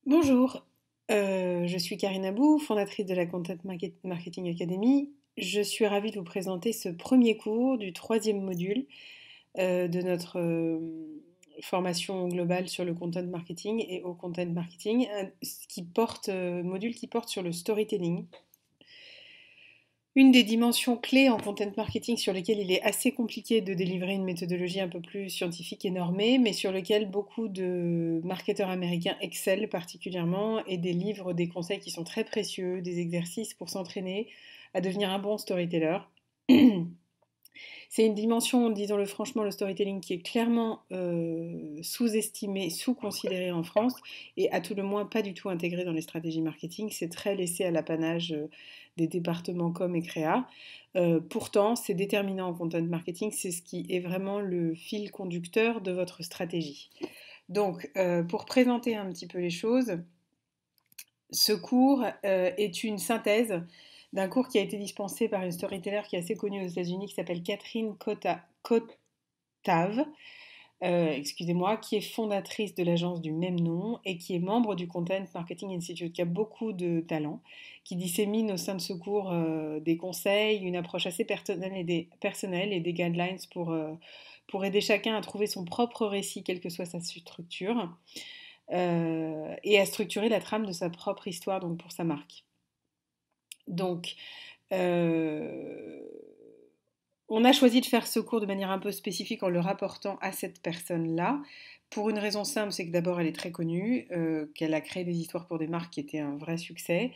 Bonjour, je suis Karine Abou, fondatrice de la Marketing Academy. Je suis ravie de vous présenter ce premier cours du troisième module de notre formation globale sur le content marketing et au content marketing, module qui porte sur le storytelling. Une des dimensions clés en content marketing sur lesquelles il est assez compliqué de délivrer une méthodologie un peu plus scientifique et normée, mais sur lequel beaucoup de marketeurs américains excellent particulièrement et délivrent des conseils qui sont très précieux, des exercices pour s'entraîner à devenir un bon storyteller. C'est une dimension, disons-le franchement, le storytelling qui est clairement sous-estimé, sous-considéré en France et à tout le moins pas du tout intégré dans les stratégies marketing. C'est très laissé à l'apanage des départements com et créa. Pourtant, c'est déterminant en content marketing, c'est ce qui est vraiment le fil conducteur de votre stratégie. Donc, pour présenter un petit peu les choses, ce cours est une synthèse d'un cours qui a été dispensé par une storyteller qui est assez connue aux États-Unis, qui s'appelle Catherine Kotave, excusez-moi, qui est fondatrice de l'agence du même nom et qui est membre du Content Marketing Institute, qui a beaucoup de talent, qui dissémine au sein de ce cours des conseils, une approche assez personnelle et des guidelines pour aider chacun à trouver son propre récit, quelle que soit sa structure, et à structurer la trame de sa propre histoire, donc pour sa marque. Donc, euh, on a choisi de faire ce cours de manière un peu spécifique en le rapportant à cette personne-là, pour une raison simple, c'est que d'abord elle est très connue, qu'elle a créé des histoires pour des marques qui étaient un vrai succès,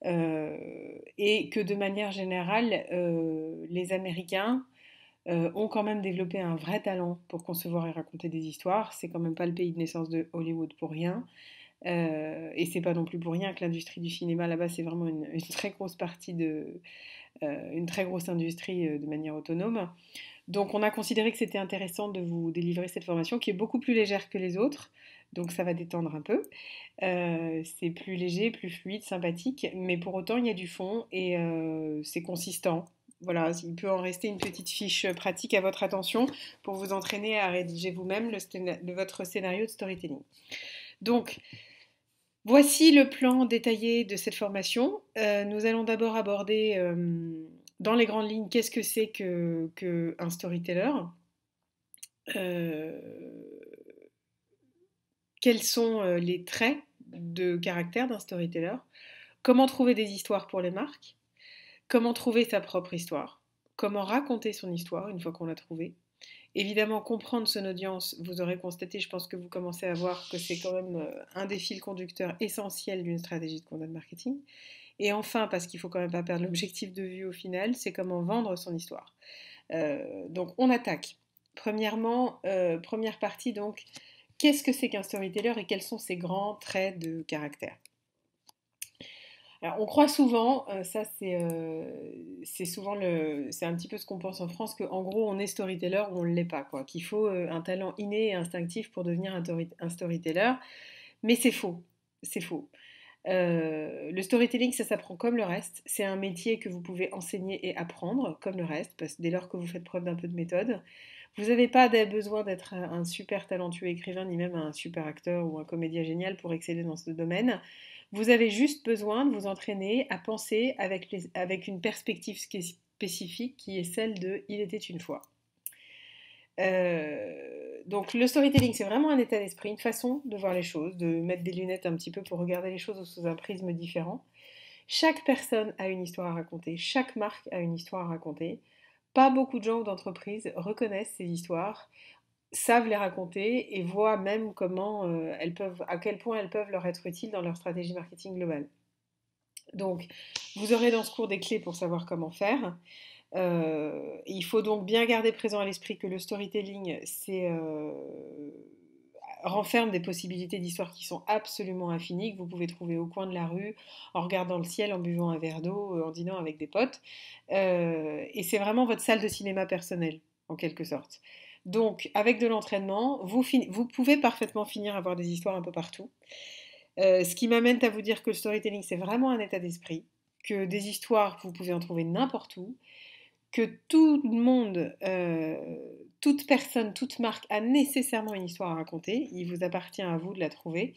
et que de manière générale, les Américains ont quand même développé un vrai talent pour concevoir et raconter des histoires. C'est quand même pas le pays de naissance de Hollywood pour rien. Et c'est pas non plus pour rien que l'industrie du cinéma là-bas, c'est vraiment une très grosse partie une très grosse industrie de manière autonome. Donc on a considéré que c'était intéressant de vous délivrer cette formation qui est beaucoup plus légère que les autres. Donc ça va détendre un peu. C'est plus léger, plus fluide, sympathique, mais pour autant il y a du fond et c'est consistant. Voilà, il peut en rester une petite fiche pratique à votre attention pour vous entraîner à rédiger vous-même votre scénario de storytelling. Donc, voici le plan détaillé de cette formation. Nous allons d'abord aborder dans les grandes lignes qu'est-ce que c'est qu'un storyteller, euh, quels sont les traits de caractère d'un storyteller, comment trouver des histoires pour les marques, comment trouver sa propre histoire, comment raconter son histoire une fois qu'on l'a trouvée. Évidemment, comprendre son audience, vous aurez constaté, je pense que vous commencez à voir que c'est quand même un des fils conducteurs essentiels d'une stratégie de content marketing. Et enfin, parce qu'il faut quand même pas perdre l'objectif de vue au final, c'est comment vendre son histoire. Donc on attaque. Premièrement, première partie donc, qu'est-ce que c'est qu'un storyteller et quels sont ses grands traits de caractère? Alors, on croit souvent, c'est souvent c'est un petit peu ce qu'on pense en France, qu'en gros on est storyteller ou on ne l'est pas, quoi. Qu'il faut un talent inné et instinctif pour devenir un storyteller, mais c'est faux, c'est faux. Le storytelling, ça s'apprend comme le reste. C'est un métier que vous pouvez enseigner et apprendre comme le reste, parce que dès lors que vous faites preuve d'un peu de méthode, vous n'avez pas besoin d'être un super talentueux écrivain, ni même un super acteur ou un comédien génial pour exceller dans ce domaine. Vous avez juste besoin de vous entraîner à penser avec une perspective spécifique qui est celle de Il était une fois. Donc le storytelling, c'est vraiment un état d'esprit, une façon de voir les choses, de mettre des lunettes un petit peu pour regarder les choses sous un prisme différent. Chaque personne a une histoire à raconter, chaque marque a une histoire à raconter. Pas beaucoup de gens ou d'entreprises reconnaissent ces histoires, savent les raconter et voient même à quel point elles peuvent leur être utiles dans leur stratégie marketing globale. Donc, vous aurez dans ce cours des clés pour savoir comment faire. Il faut donc bien garder présent à l'esprit que le storytelling, renferme des possibilités d'histoire qui sont absolument infinies, que vous pouvez trouver au coin de la rue, en regardant le ciel, en buvant un verre d'eau, en dînant avec des potes. Et c'est vraiment votre salle de cinéma personnelle, en quelque sorte. Donc, avec de l'entraînement, vous pouvez parfaitement finir à avoir des histoires un peu partout. Ce qui m'amène à vous dire que le storytelling, c'est vraiment un état d'esprit, que des histoires, vous pouvez en trouver n'importe où, que tout le monde, toute personne, toute marque a nécessairement une histoire à raconter. Il vous appartient à vous de la trouver.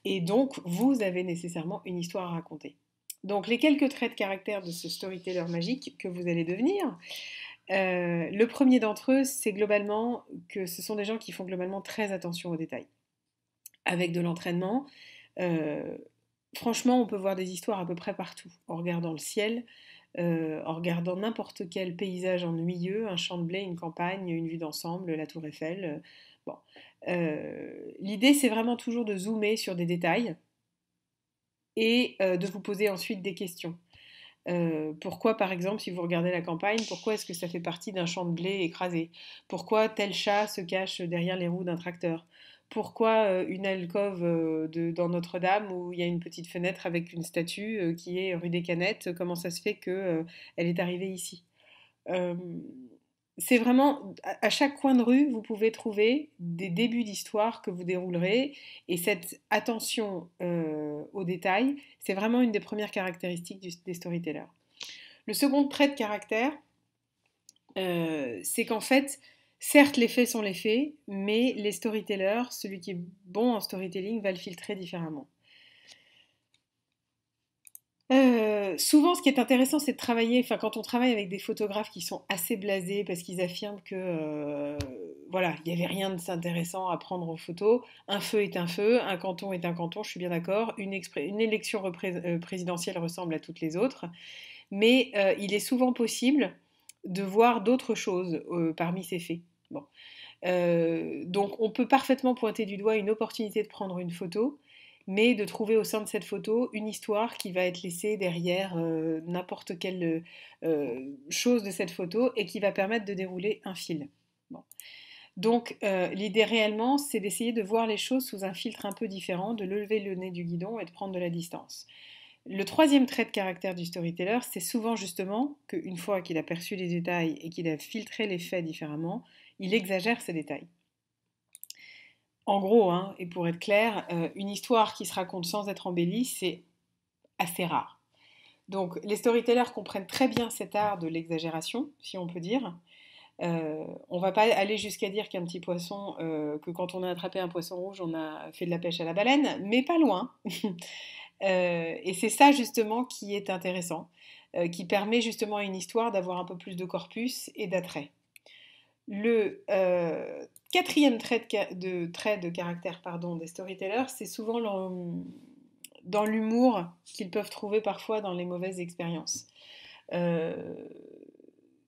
et donc vous avez nécessairement une histoire à raconter. Donc les quelques traits de caractère de ce storyteller magique que vous allez devenir, le premier d'entre eux, c'est globalement que ce sont des gens qui font globalement très attention aux détails. Avec de l'entraînement, euh, franchement, on peut voir des histoires à peu près partout, en regardant le ciel, en regardant n'importe quel paysage ennuyeux, un champ de blé, une campagne, une vue d'ensemble, la tour Eiffel. Bon. L'idée, c'est vraiment toujours de zoomer sur des détails et de vous poser ensuite des questions. Pourquoi, par exemple, si vous regardez la campagne, pourquoi est-ce que ça fait partie d'un champ de blé écrasé? Pourquoi tel chat se cache derrière les roues d'un tracteur? Pourquoi une alcôve dans Notre-Dame où il y a une petite fenêtre avec une statue qui est rue des Canettes? Comment ça se fait qu'elle est arrivée ici? Euh, c'est vraiment, à chaque coin de rue, vous pouvez trouver des débuts d'histoire que vous déroulerez, et cette attention aux détails, c'est vraiment une des premières caractéristiques des storytellers. Le second trait de caractère, c'est qu'en fait, certes, les faits sont les faits, mais les storytellers, celui qui est bon en storytelling, va le filtrer différemment. Souvent, ce qui est intéressant, c'est de travailler, enfin, quand on travaille avec des photographes qui sont assez blasés parce qu'ils affirment que, voilà, il n'y avait rien d'intéressant à prendre en photo. Un feu est un feu, un canton est un canton, je suis bien d'accord. Une élection présidentielle ressemble à toutes les autres. Mais il est souvent possible de voir d'autres choses parmi ces faits. Bon. Donc on peut parfaitement pointer du doigt une opportunité de prendre une photo, mais de trouver au sein de cette photo une histoire qui va être laissée derrière n'importe quelle chose de cette photo et qui va permettre de dérouler un fil. Bon. Donc l'idée réellement, c'est d'essayer de voir les choses sous un filtre un peu différent, de lever le nez du guidon et de prendre de la distance. Le troisième trait de caractère du storyteller, c'est souvent justement qu'une fois qu'il a perçu les détails et qu'il a filtré les faits différemment, il exagère ces détails. En gros, hein, et pour être clair, une histoire qui se raconte sans être embellie, c'est assez rare. Donc les storytellers comprennent très bien cet art de l'exagération, si on peut dire. On ne va pas aller jusqu'à dire qu'un petit poisson, que quand on a attrapé un poisson rouge, on a fait de la pêche à la baleine, mais pas loin. Et c'est ça justement qui est intéressant, qui permet justement à une histoire d'avoir un peu plus de corpus et d'attrait. Le quatrième trait de caractère pardon, des storytellers, c'est souvent dans l'humour qu'ils peuvent trouver parfois dans les mauvaises expériences. Euh,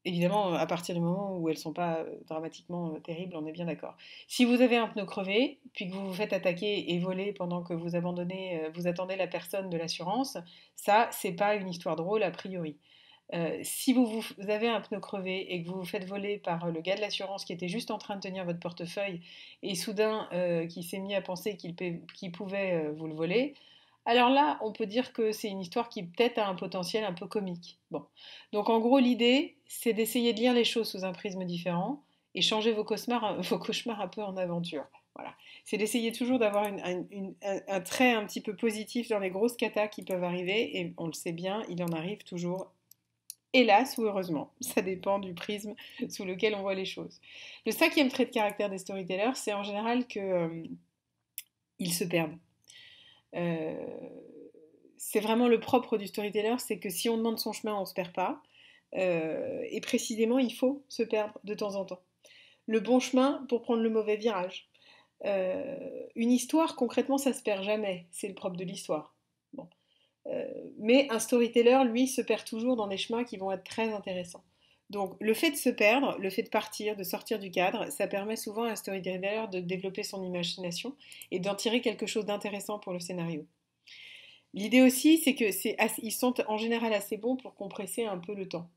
Évidemment, à partir du moment où elles ne sont pas dramatiquement terribles, on est bien d'accord. Si vous avez un pneu crevé, puis que vous vous faites attaquer et voler pendant que vous abandonnez, vous attendez la personne de l'assurance, ça, c'est pas une histoire drôle a priori. Si vous avez un pneu crevé et que vous vous faites voler par le gars de l'assurance qui était juste en train de tenir votre portefeuille et soudain qui s'est mis à penser qu'il pouvait vous le voler, alors là, on peut dire que c'est une histoire qui peut-être a un potentiel un peu comique. Bon. Donc en gros, l'idée, c'est d'essayer de lire les choses sous un prisme différent et changer vos cauchemars, vos cauchemars un peu en aventure. Voilà. C'est d'essayer toujours d'avoir un trait un petit peu positif dans les grosses catas qui peuvent arriver, et on le sait bien, il en arrive toujours, hélas ou heureusement. Ça dépend du prisme sous lequel on voit les choses. Le cinquième trait de caractère des storytellers, c'est en général qu'ils se perdent. Euh, c'est vraiment le propre du storyteller, c'est que si on demande son chemin, on ne se perd pas. Et précisément, il faut se perdre de temps en temps. Le bon chemin pour prendre le mauvais virage. Une histoire, concrètement, ça se perd jamais. C'est le propre de l'histoire. Bon. Mais un storyteller, lui, se perd toujours dans des chemins qui vont être très intéressants. Donc, le fait de se perdre, le fait de partir, de sortir du cadre, ça permet souvent à un storyteller de développer son imagination et d'en tirer quelque chose d'intéressant pour le scénario. L'idée aussi, c'est que ils sont en général assez bons pour compresser un peu le temps.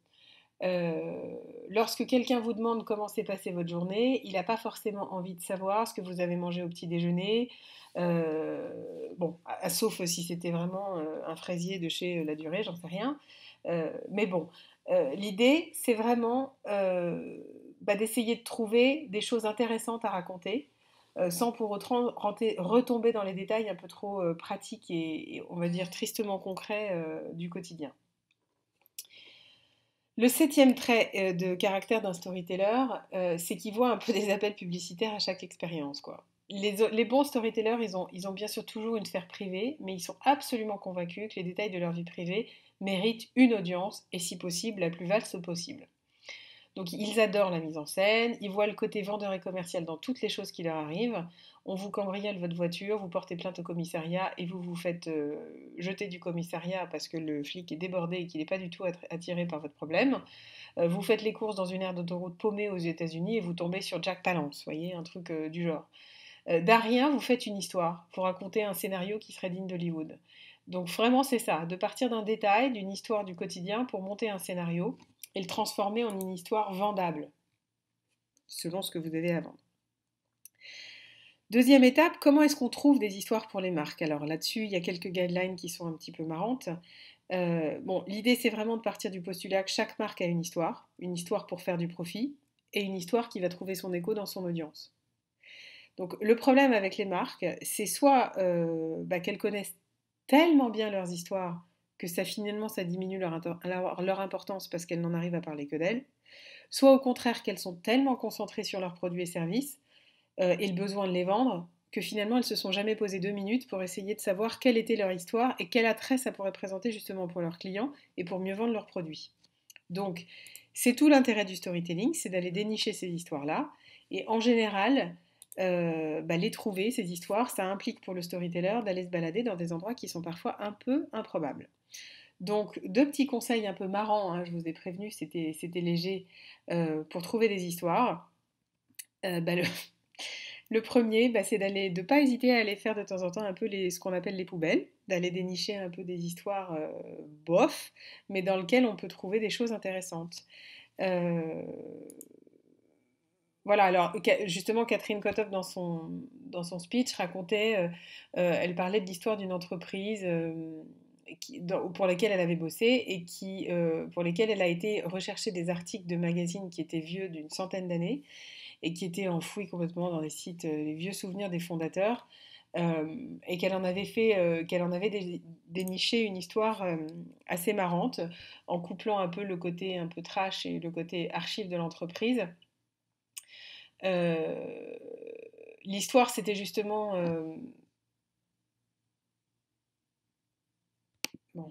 Lorsque quelqu'un vous demande comment s'est passée votre journée, il n'a pas forcément envie de savoir ce que vous avez mangé au petit déjeuner. Bon, sauf si c'était vraiment un fraisier de chez La Durée, j'en sais rien. Mais bon, l'idée, c'est vraiment d'essayer de trouver des choses intéressantes à raconter, sans pour autant retomber dans les détails un peu trop pratiques et, on va dire, tristement concrets du quotidien. Le septième trait de caractère d'un storyteller, c'est qu'il voit un peu des appels publicitaires à chaque expérience, quoi. Les bons storytellers, ils ont bien sûr toujours une sphère privée, mais ils sont absolument convaincus que les détails de leur vie privée méritent une audience, et si possible, la plus vaste possible. Donc ils adorent la mise en scène, ils voient le côté vendeur et commercial dans toutes les choses qui leur arrivent. On vous cambriole votre voiture, vous portez plainte au commissariat et vous vous faites jeter du commissariat parce que le flic est débordé et qu'il n'est pas du tout attiré par votre problème. Vous faites les courses dans une aire d'autoroute paumée aux États-Unis et vous tombez sur Jack Palance, vous voyez, un truc du genre. D'un rien, vous faites une histoire pour raconter un scénario qui serait digne d'Hollywood. Donc vraiment, c'est ça, de partir d'un détail, d'une histoire du quotidien pour monter un scénario et le transformer en une histoire vendable, selon ce que vous avez à vendre. Deuxième étape, comment est-ce qu'on trouve des histoires pour les marques? Alors là-dessus, il y a quelques guidelines qui sont un petit peu marrantes. Bon, l'idée, c'est vraiment de partir du postulat que chaque marque a une histoire pour faire du profit, et une histoire qui va trouver son écho dans son audience. Donc le problème avec les marques, c'est soit qu'elles connaissent tellement bien leurs histoires que ça finalement ça diminue leur importance parce qu'elles n'en arrivent à parler que d'elles, soit au contraire qu'elles sont tellement concentrées sur leurs produits et services et le besoin de les vendre que finalement elles se sont jamais posées 2 minutes pour essayer de savoir quelle était leur histoire et quel attrait ça pourrait présenter justement pour leurs clients et pour mieux vendre leurs produits. Donc c'est tout l'intérêt du storytelling, c'est d'aller dénicher ces histoires-là et en général les trouver, ces histoires, ça implique pour le storyteller d'aller se balader dans des endroits qui sont parfois un peu improbables. Donc, deux petits conseils un peu marrants, hein, je vous ai prévenu, c'était léger, pour trouver des histoires. Le, le premier, c'est de ne pas hésiter à aller faire de temps en temps un peu ce qu'on appelle les poubelles, d'aller dénicher un peu des histoires bof, mais dans lesquelles on peut trouver des choses intéressantes. Euh, voilà, alors justement, Catherine Kotov, dans son speech, racontait, elle parlait de l'histoire d'une entreprise pour laquelle elle avait bossé et pour lesquelles elle a été rechercher des articles de magazines qui étaient vieux d'une centaine d'années et qui étaient enfouis complètement dans les sites, les vieux souvenirs des fondateurs, et qu'elle en avait déniché une histoire assez marrante en couplant un peu le côté un peu trash et le côté archive de l'entreprise. Euh, L'histoire, c'était justement... bon.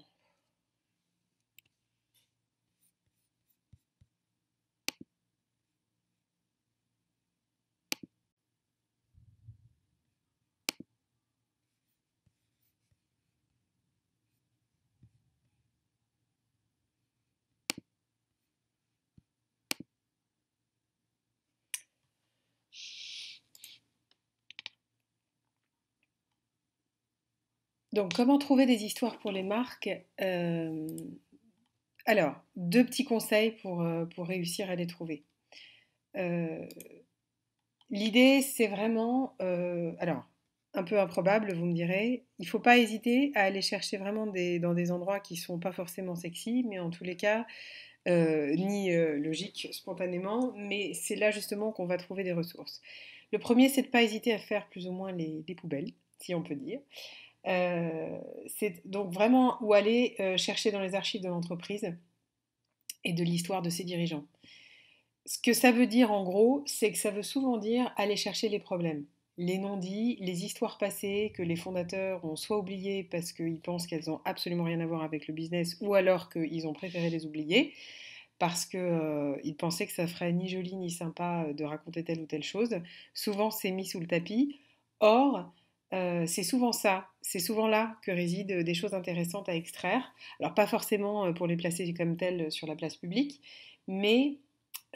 Donc, comment trouver des histoires pour les marques? Alors, deux petits conseils pour réussir à les trouver. Euh, L'idée, c'est vraiment, alors, un peu improbable, vous me direz, il ne faut pas hésiter à aller chercher vraiment dans des endroits qui ne sont pas forcément sexy, mais en tous les cas, ni logiques spontanément, mais c'est là justement qu'on va trouver des ressources. Le premier, c'est de ne pas hésiter à faire plus ou moins les poubelles, si on peut dire. C'est donc vraiment où aller chercher dans les archives de l'entreprise et de l'histoire de ses dirigeants. Ce que ça veut dire en gros, c'est que ça veut souvent dire aller chercher les problèmes, les non-dits, les histoires passées que les fondateurs ont soit oubliées parce qu'ils pensent qu'elles n'ont absolument rien à voir avec le business ou alors qu'ils ont préféré les oublier parce qu'ils pensaient que ça ferait ni joli ni sympa de raconter telle ou telle chose. Souvent, c'est mis sous le tapis. Or, c'est souvent ça, c'est souvent là que résident des choses intéressantes à extraire. Alors, pas forcément pour les placer comme telles sur la place publique, mais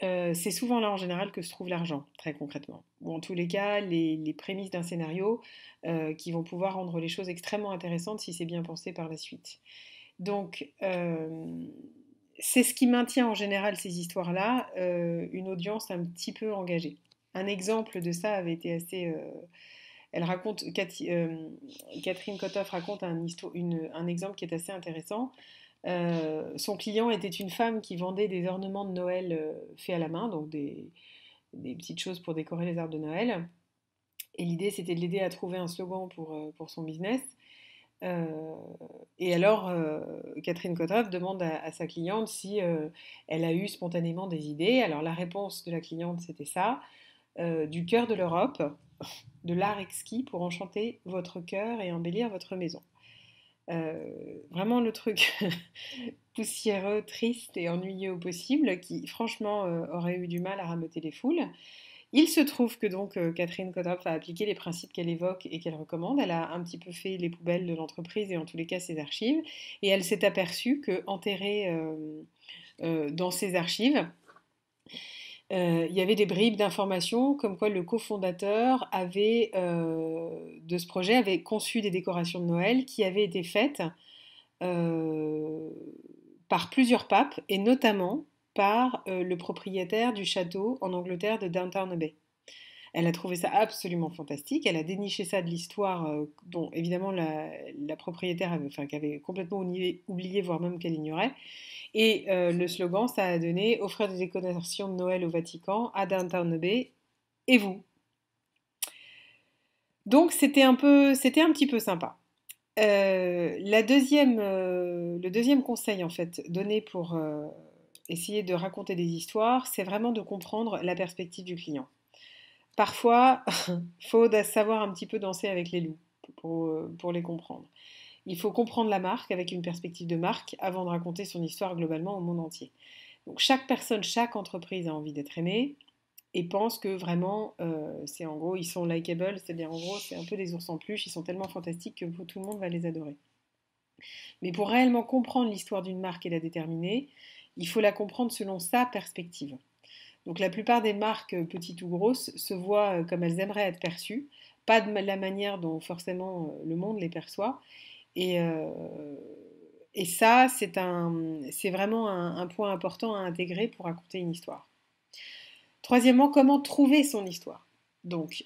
c'est souvent là en général que se trouve l'argent, très concrètement. Ou en tous les cas, les prémices d'un scénario qui vont pouvoir rendre les choses extrêmement intéressantes si c'est bien pensé par la suite. Donc, c'est ce qui maintient en général ces histoires-là, une audience un petit peu engagée. Un exemple de ça avait été assez... elle raconte, Catherine Kotov raconte un exemple qui est assez intéressant. Son client était une femme qui vendait des ornements de Noël faits à la main, donc des petites choses pour décorer les arbres de Noël. Et l'idée, c'était de l'aider à trouver un slogan pour son business. Euh, et alors, Catherine Kotov demande à sa cliente si elle a eu spontanément des idées. Alors, la réponse de la cliente, c'était ça, du cœur de l'Europe, de l'art exquis pour enchanter votre cœur et embellir votre maison. Vraiment le truc poussiéreux, triste et ennuyeux au possible, qui franchement aurait eu du mal à rameuter les foules. Il se trouve que donc Catherine Kotropf a appliqué les principes qu'elle évoque et qu'elle recommande. Elle a un petit peu fait les poubelles de l'entreprise et en tous les cas ses archives. Et elle s'est aperçue que enterrée dans ses archives, il y avait des bribes d'informations comme quoi le cofondateur de ce projet avait conçu des décorations de Noël qui avaient été faites euh, par plusieurs papes et notamment par le propriétaire du château en Angleterre de Downton Abbey. Elle a trouvé ça absolument fantastique. Elle a déniché ça de l'histoire dont évidemment la propriétaire qu'avait complètement oublié, voire même qu'elle ignorait. Et le slogan, ça a donné offrir des décorations de Noël au Vatican, à Downton Abbey, et vous. Donc c'était un petit peu sympa. Le deuxième conseil en fait donné pour essayer de raconter des histoires, c'est vraiment de comprendre la perspective du client. Parfois, il faut savoir un petit peu danser avec les loups pour les comprendre. Il faut comprendre la marque avec une perspective de marque avant de raconter son histoire globalement au monde entier. Donc chaque personne, chaque entreprise a envie d'être aimée et pense que vraiment, c'est en gros, ils sont likeable, c'est-à-dire en gros, c'est un peu des ours en peluche, ils sont tellement fantastiques que tout le monde va les adorer. Mais pour réellement comprendre l'histoire d'une marque et la déterminer, il faut la comprendre selon sa perspective. Donc la plupart des marques, petites ou grosses, se voient comme elles aimeraient être perçues, pas de la manière dont forcément le monde les perçoit. Et, euh, et ça, c'est vraiment un point important à intégrer pour raconter une histoire. Troisièmement, comment trouver son histoire. Donc,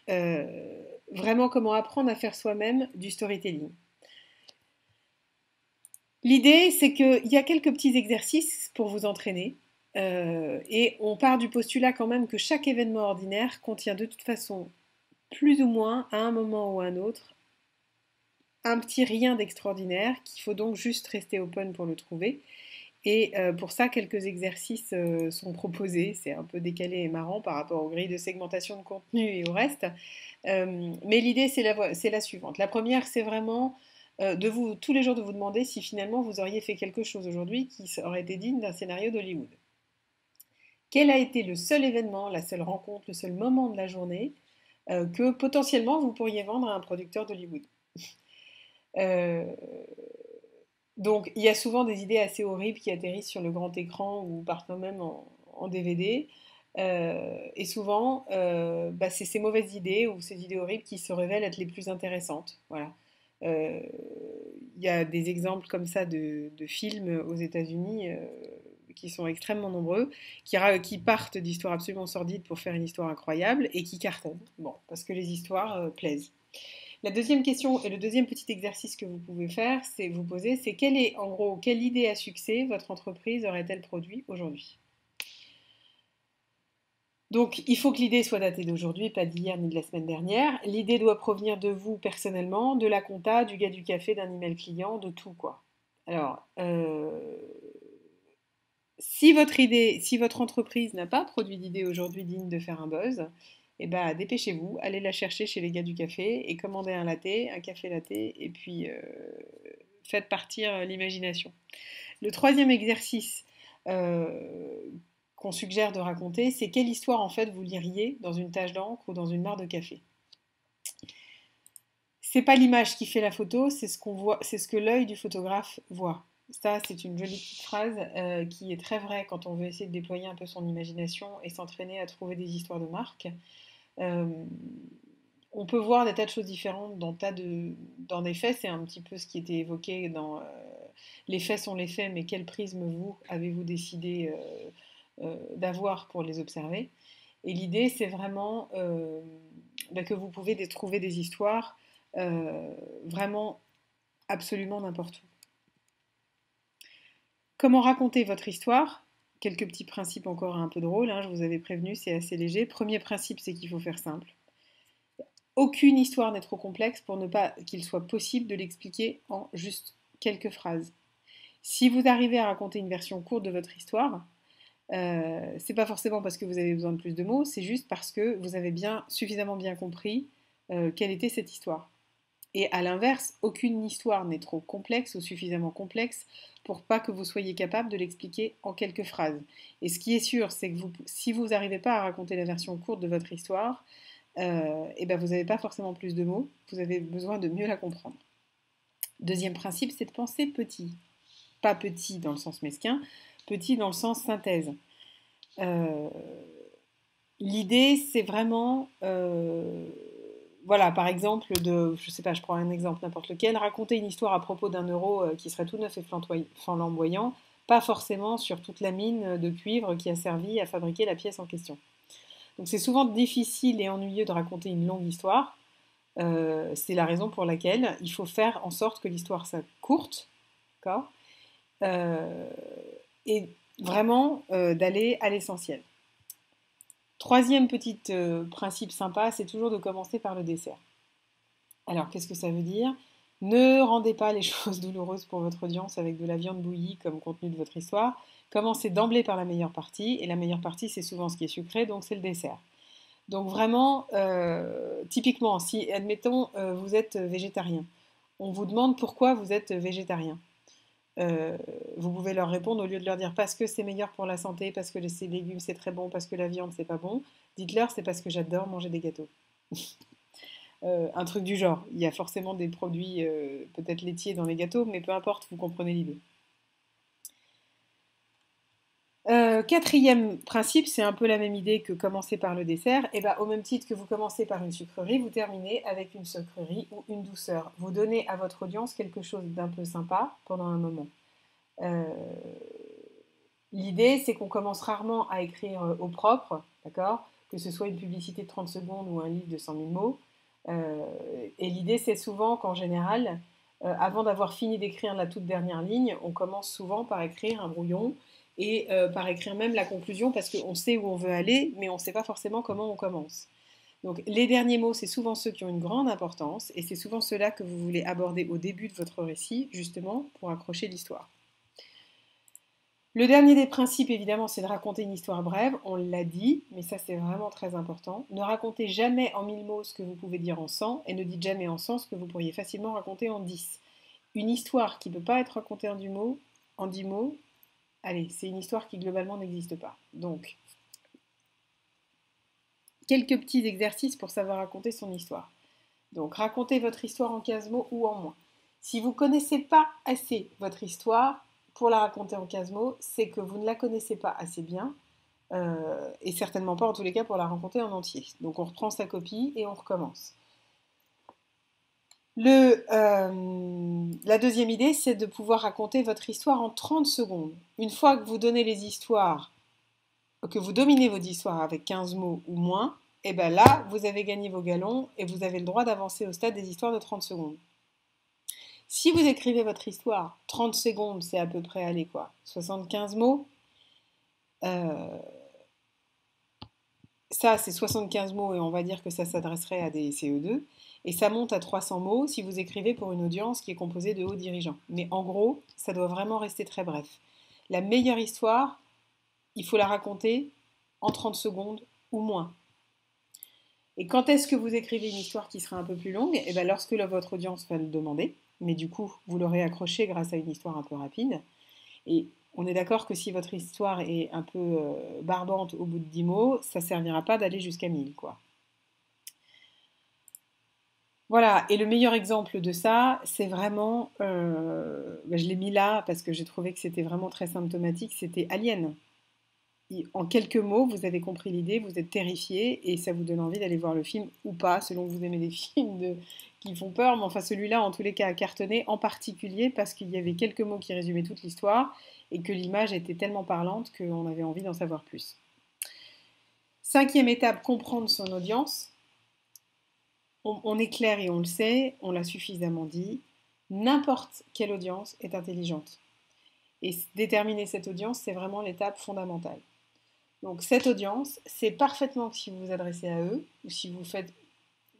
vraiment comment apprendre à faire soi-même du storytelling. L'idée, c'est qu'il y a quelques petits exercices pour vous entraîner. Et on part du postulat quand même que chaque événement ordinaire contient de toute façon, plus ou moins, à un moment ou à un autre, un petit rien d'extraordinaire qu'il faut donc juste rester open pour le trouver. Et pour ça, quelques exercices sont proposés. C'est un peu décalé et marrant par rapport aux grilles de segmentation de contenu et au reste. Mais l'idée, c'est la suivante. La première, c'est vraiment tous les jours de vous demander si finalement vous auriez fait quelque chose aujourd'hui qui aurait été digne d'un scénario d'Hollywood. Quel a été le seul événement, la seule rencontre, le seul moment de la journée que potentiellement vous pourriez vendre à un producteur d'Hollywood? Euh, donc il y a souvent des idées assez horribles qui atterrissent sur le grand écran ou parfois même en DVD. Et souvent, c'est ces mauvaises idées ou ces idées horribles qui se révèlent être les plus intéressantes. Voilà. Euh, Il y a des exemples comme ça de films aux États-Unis qui sont extrêmement nombreux, qui partent d'histoires absolument sordides pour faire une histoire incroyable et qui cartonnent. Bon, parce que les histoires plaisent. La deuxième question et le deuxième petit exercice que vous pouvez faire, c'est vous poser, c'est en gros, quelle idée à succès votre entreprise aurait-elle produit aujourd'hui? Donc, il faut que l'idée soit datée d'aujourd'hui, pas d'hier ni de la semaine dernière. L'idée doit provenir de vous personnellement, de la compta, du gars du café, d'un email client, de tout quoi. Alors, si votre entreprise n'a pas produit d'idée aujourd'hui digne de faire un buzz, eh ben, dépêchez-vous, allez la chercher chez les gars du café et commandez un café latte, et puis faites partir l'imagination. Le troisième exercice qu'on suggère de raconter, c'est quelle histoire en fait vous liriez dans une tache d'encre ou dans une mare de café. C'est pas l'image qui fait la photo, c'est ce qu'on voit, c'est ce que l'œil du photographe voit. Ça, c'est une jolie petite phrase qui est très vraie quand on veut essayer de déployer un peu son imagination et s'entraîner à trouver des histoires de marque. Euh, on peut voir des tas de choses différentes dans des faits. C'est un petit peu ce qui était évoqué dans les faits sont les faits, mais quel prisme vous avez-vous décidé d'avoir pour les observer? Et l'idée, c'est vraiment que vous pouvez trouver des histoires vraiment absolument n'importe où. Comment raconter votre histoire? Quelques petits principes encore un peu drôles, hein, je vous avais prévenu, c'est assez léger. Premier principe, c'est qu'il faut faire simple. Aucune histoire n'est trop complexe pour ne pas qu'il soit possible de l'expliquer en juste quelques phrases. Si vous arrivez à raconter une version courte de votre histoire, c'est pas forcément parce que vous avez besoin de plus de mots, c'est juste parce que vous avez suffisamment bien compris quelle était cette histoire. Et à l'inverse, aucune histoire n'est trop complexe ou suffisamment complexe pour pas que vous soyez capable de l'expliquer en quelques phrases. Et ce qui est sûr, c'est que si vous n'arrivez pas à raconter la version courte de votre histoire, et ben vous n'avez pas forcément plus de mots, vous avez besoin de mieux la comprendre. Deuxième principe, c'est de penser petit. Pas petit dans le sens mesquin, petit dans le sens synthèse. Euh, L'idée, c'est vraiment, voilà, par exemple, je sais pas, je prends un exemple n'importe lequel, raconter une histoire à propos d'un euro qui serait tout neuf et flamboyant, pas forcément sur toute la mine de cuivre qui a servi à fabriquer la pièce en question. Donc c'est souvent difficile et ennuyeux de raconter une longue histoire. C'est la raison pour laquelle il faut faire en sorte que l'histoire soit courte, d'accord, euh, et vraiment d'aller à l'essentiel. Troisième petit principe sympa, c'est toujours de commencer par le dessert. Alors, qu'est-ce que ça veut dire? Ne rendez pas les choses douloureuses pour votre audience avec de la viande bouillie comme contenu de votre histoire. Commencez d'emblée par la meilleure partie, et la meilleure partie, c'est souvent ce qui est sucré, donc c'est le dessert. Donc vraiment, typiquement, si, admettons, vous êtes végétarien, on vous demande pourquoi vous êtes végétarien. Euh, Vous pouvez leur répondre au lieu de leur dire parce que c'est meilleur pour la santé, parce que ces légumes c'est très bon, parce que la viande c'est pas bon. Dites-leur c'est parce que j'adore manger des gâteaux. Un truc du genre. Il y a forcément des produits peut-être laitiers dans les gâteaux, mais peu importe, vous comprenez l'idée. Quatrième principe, c'est un peu la même idée que commencer par le dessert. Et ben, au même titre que vous commencez par une sucrerie, vous terminez avec une sucrerie ou une douceur. Vous donnez à votre audience quelque chose d'un peu sympa pendant un moment. Euh, L'idée, c'est qu'on commence rarement à écrire au propre, d'accord? Que ce soit une publicité de 30 secondes ou un livre de 100 000 mots. Euh, et l'idée, c'est souvent qu'en général, avant d'avoir fini d'écrire la toute dernière ligne, on commence souvent par écrire un brouillon et par écrire même la conclusion parce qu'on sait où on veut aller, mais on ne sait pas forcément comment on commence. Donc les derniers mots, c'est souvent ceux qui ont une grande importance et c'est souvent ceux-là que vous voulez aborder au début de votre récit, justement, pour accrocher l'histoire. Le dernier des principes, évidemment, c'est de raconter une histoire brève. On l'a dit, mais ça c'est vraiment très important. Ne racontez jamais en 1000 mots ce que vous pouvez dire en 100 et ne dites jamais en 100 ce que vous pourriez facilement raconter en 10. Une histoire qui ne peut pas être racontée en 10 mots, allez, c'est une histoire qui globalement n'existe pas. Donc, quelques petits exercices pour savoir raconter son histoire. Donc, racontez votre histoire en 15 mots ou en moins. Si vous ne connaissez pas assez votre histoire pour la raconter en 15 mots, c'est que vous ne la connaissez pas assez bien, et certainement pas en tous les cas pour la raconter en entier. Donc on reprend sa copie et on recommence. La deuxième idée, c'est de pouvoir raconter votre histoire en 30 secondes. Une fois que vous donnez les histoires, que vous dominez votre histoire avec 15 mots ou moins, et bien là, vous avez gagné vos galons et vous avez le droit d'avancer au stade des histoires de 30 secondes. Si vous écrivez votre histoire, 30 secondes, c'est à peu près, allez quoi, 75 mots. Euh, Ça, c'est 75 mots et on va dire que ça s'adresserait à des CE2. Et ça monte à 300 mots si vous écrivez pour une audience qui est composée de hauts dirigeants. Mais en gros, ça doit vraiment rester très bref. La meilleure histoire, il faut la raconter en 30 secondes ou moins. Et quand est-ce que vous écrivez une histoire qui sera un peu plus longue? Eh bien, lorsque votre audience va le demander. Mais du coup, vous l'aurez accroché grâce à une histoire un peu rapide. Et on est d'accord que si votre histoire est un peu barbante au bout de 10 mots, ça ne servira pas d'aller jusqu'à 1000, quoi. Voilà, et le meilleur exemple de ça, c'est vraiment, je l'ai mis là parce que j'ai trouvé que c'était vraiment très symptomatique, c'était Alien. En quelques mots, vous avez compris l'idée, vous êtes terrifié et ça vous donne envie d'aller voir le film ou pas, selon que vous aimez les films qui font peur. Mais enfin, celui-là, en tous les cas, a cartonné, en particulier parce qu'il y avait quelques mots qui résumaient toute l'histoire et que l'image était tellement parlante qu'on avait envie d'en savoir plus. Cinquième étape, comprendre son audience. On est clair et on le sait, on l'a suffisamment dit. N'importe quelle audience est intelligente. Et déterminer cette audience, c'est vraiment l'étape fondamentale. Donc cette audience, c'est parfaitement que si vous vous adressez à eux, ou si vous faites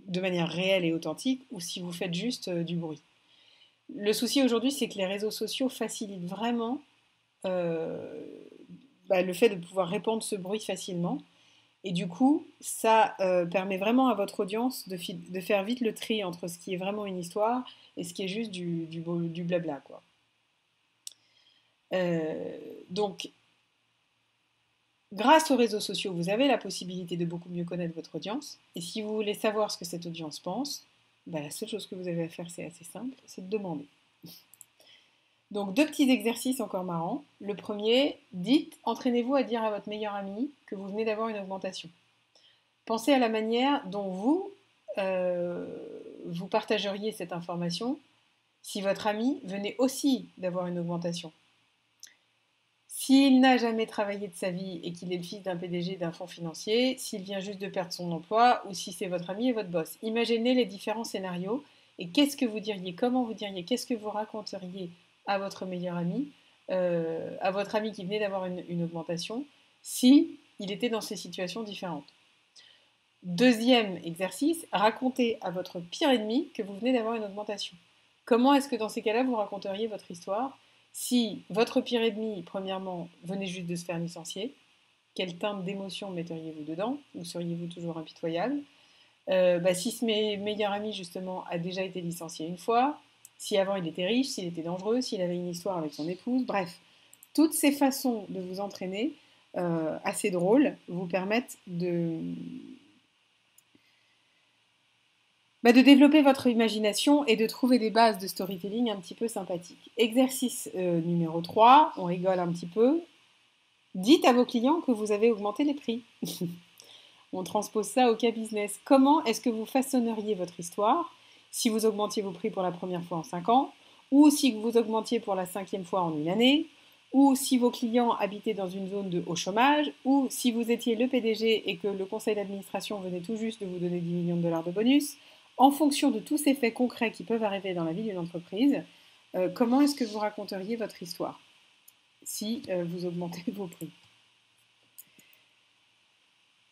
de manière réelle et authentique, ou si vous faites juste du bruit. Le souci aujourd'hui, c'est que les réseaux sociaux facilitent vraiment le fait de pouvoir répandre ce bruit facilement. Et du coup, ça permet vraiment à votre audience de faire vite le tri entre ce qui est vraiment une histoire et ce qui est juste du blabla, quoi. Euh, donc, grâce aux réseaux sociaux, vous avez la possibilité de beaucoup mieux connaître votre audience. Et si vous voulez savoir ce que cette audience pense, bah, la seule chose que vous avez à faire, c'est assez simple, c'est de demander. Donc, deux petits exercices encore marrants. Le premier, entraînez-vous à dire à votre meilleur ami que vous venez d'avoir une augmentation. Pensez à la manière dont euh, vous partageriez cette information si votre ami venait aussi d'avoir une augmentation. S'il n'a jamais travaillé de sa vie et qu'il est le fils d'un PDG d'un fonds financier, s'il vient juste de perdre son emploi ou si c'est votre ami et votre boss. Imaginez les différents scénarios et qu'est-ce que vous diriez, comment vous diriez, qu'est-ce que vous raconteriez à votre meilleur ami, à votre ami qui venait d'avoir une augmentation, si il était dans ces situations différentes. Deuxième exercice, racontez à votre pire ennemi que vous venez d'avoir une augmentation. Comment est-ce que dans ces cas-là, vous raconteriez votre histoire si votre pire ennemi, premièrement, venait juste de se faire licencier? Quelle teinte d'émotion metteriez-vous dedans? Ou seriez-vous toujours impitoyable? Si ce meilleur ami, justement, a déjà été licencié une fois, si avant il était riche, s'il était dangereux, s'il avait une histoire avec son épouse, bref. Toutes ces façons de vous entraîner, assez drôles, vous permettent de développer votre imagination et de trouver des bases de storytelling un petit peu sympathiques. Exercice numéro 3, on rigole un petit peu. Dites à vos clients que vous avez augmenté les prix. On transpose ça au cas business. Comment est-ce que vous façonneriez votre histoire si vous augmentiez vos prix pour la première fois en 5 ans, ou si vous augmentiez pour la 5e fois en une année, ou si vos clients habitaient dans une zone de haut chômage, ou si vous étiez le PDG et que le conseil d'administration venait tout juste de vous donner 10 millions de dollars de bonus. En fonction de tous ces faits concrets qui peuvent arriver dans la vie d'une entreprise, comment est-ce que vous raconteriez votre histoire si vous augmentez vos prix?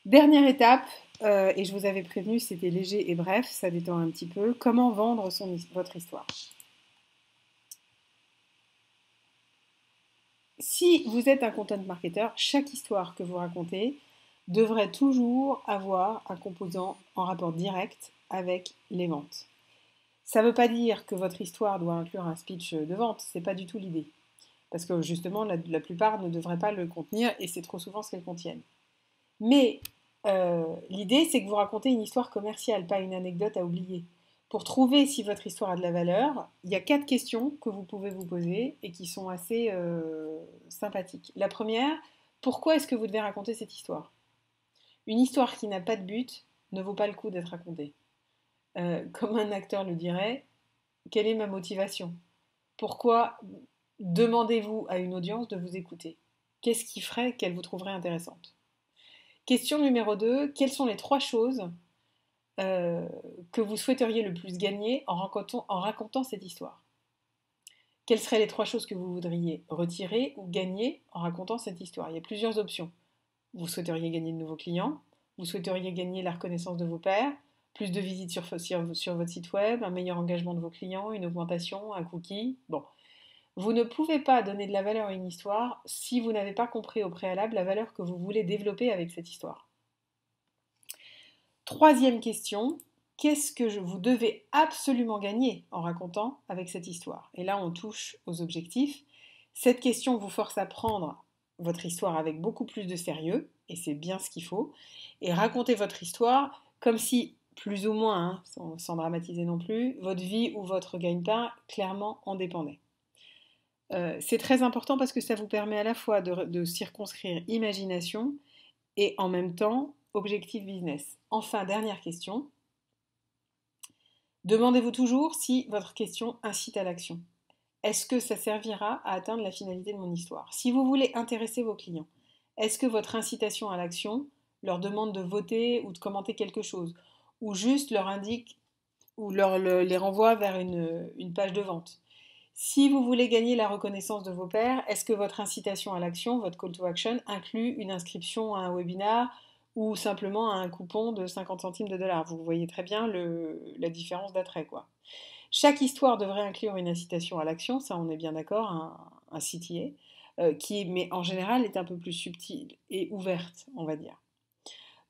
Dernière étape, et je vous avais prévenu, c'était léger et bref, ça détend un petit peu. Comment vendre votre histoire? Si vous êtes un content marketer, chaque histoire que vous racontez devrait toujours avoir un composant en rapport direct avec les ventes. Ça ne veut pas dire que votre histoire doit inclure un speech de vente, c'est pas du tout l'idée. Parce que justement, la plupart ne devraient pas le contenir et c'est trop souvent ce qu'elles contiennent. Mais l'idée, c'est que vous racontez une histoire commerciale, pas une anecdote à oublier. Pour trouver si votre histoire a de la valeur, il y a 4 questions que vous pouvez vous poser et qui sont assez sympathiques. La première, pourquoi est-ce que vous devez raconter cette histoire? Une histoire qui n'a pas de but ne vaut pas le coup d'être racontée. Comme un acteur le dirait, quelle est ma motivation? Pourquoi demandez-vous à une audience de vous écouter? Qu'est-ce qui ferait qu'elle vous trouverait intéressante? Question numéro 2, quelles sont les 3 choses que vous souhaiteriez le plus gagner en racontant cette histoire? Quelles seraient les 3 choses que vous voudriez retirer ou gagner en racontant cette histoire? Il y a plusieurs options. Vous souhaiteriez gagner de nouveaux clients, vous souhaiteriez gagner la reconnaissance de vos pairs, plus de visites sur votre site web, un meilleur engagement de vos clients, une augmentation, un cookie. Bon, vous ne pouvez pas donner de la valeur à une histoire si vous n'avez pas compris au préalable la valeur que vous voulez développer avec cette histoire. Troisième question, qu'est-ce que vous devez absolument gagner en racontant avec cette histoire? Et là, on touche aux objectifs. Cette question vous force à prendre votre histoire avec beaucoup plus de sérieux, et c'est bien ce qu'il faut, et raconter votre histoire comme si, plus ou moins, hein, sans dramatiser non plus, votre vie ou votre gagne-pain clairement en dépendait. C'est très important parce que ça vous permet à la fois de circonscrire imagination et en même temps objectif business. Enfin, dernière question. Demandez-vous toujours si votre question incite à l'action. Est-ce que ça servira à atteindre la finalité de mon histoire? Si vous voulez intéresser vos clients, est-ce que votre incitation à l'action leur demande de voter ou de commenter quelque chose? Ou juste leur indique ou les renvoie vers une page de vente? Si vous voulez gagner la reconnaissance de vos pairs, est-ce que votre incitation à l'action, votre call to action, inclut une inscription à un webinar ou simplement un coupon de 50 centimes de dollars? Vous voyez très bien la différence d'attrait, quoi. Chaque histoire devrait inclure une incitation à l'action, ça on est bien d'accord, un CTA, qui, mais en général, est un peu plus subtile et ouverte, on va dire.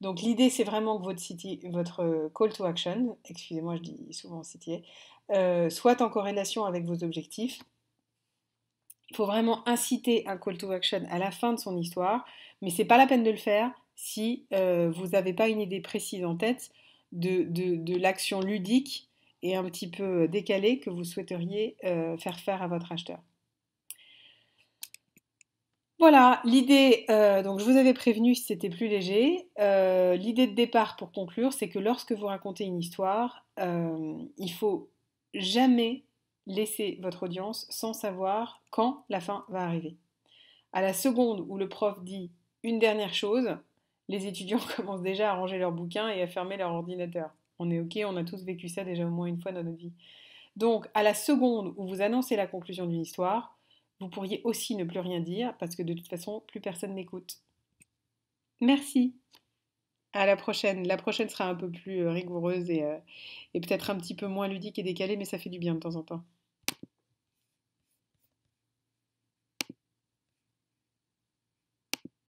Donc l'idée, c'est vraiment que votre call to action, excusez-moi, je dis souvent CTA, soit en corrélation avec vos objectifs. Il faut vraiment inciter un call to action à la fin de son histoire, mais c'est pas la peine de le faire si vous n'avez pas une idée précise en tête de l'action ludique et un petit peu décalée que vous souhaiteriez faire faire à votre acheteur. Voilà, l'idée, donc je vous avais prévenu si c'était plus léger. L'idée de départ pour conclure, c'est que lorsque vous racontez une histoire, il faut jamais laisser votre audience sans savoir quand la fin va arriver. À la seconde où le prof dit une dernière chose, les étudiants commencent déjà à ranger leurs bouquins et à fermer leur ordinateur. On est OK, on a tous vécu ça déjà au moins une fois dans notre vie. Donc, à la seconde où vous annoncez la conclusion d'une histoire, vous pourriez aussi ne plus rien dire parce que de toute façon, plus personne n'écoute. Merci. À la prochaine. La prochaine sera un peu plus rigoureuse et peut-être un petit peu moins ludique et décalée, mais ça fait du bien de temps en temps.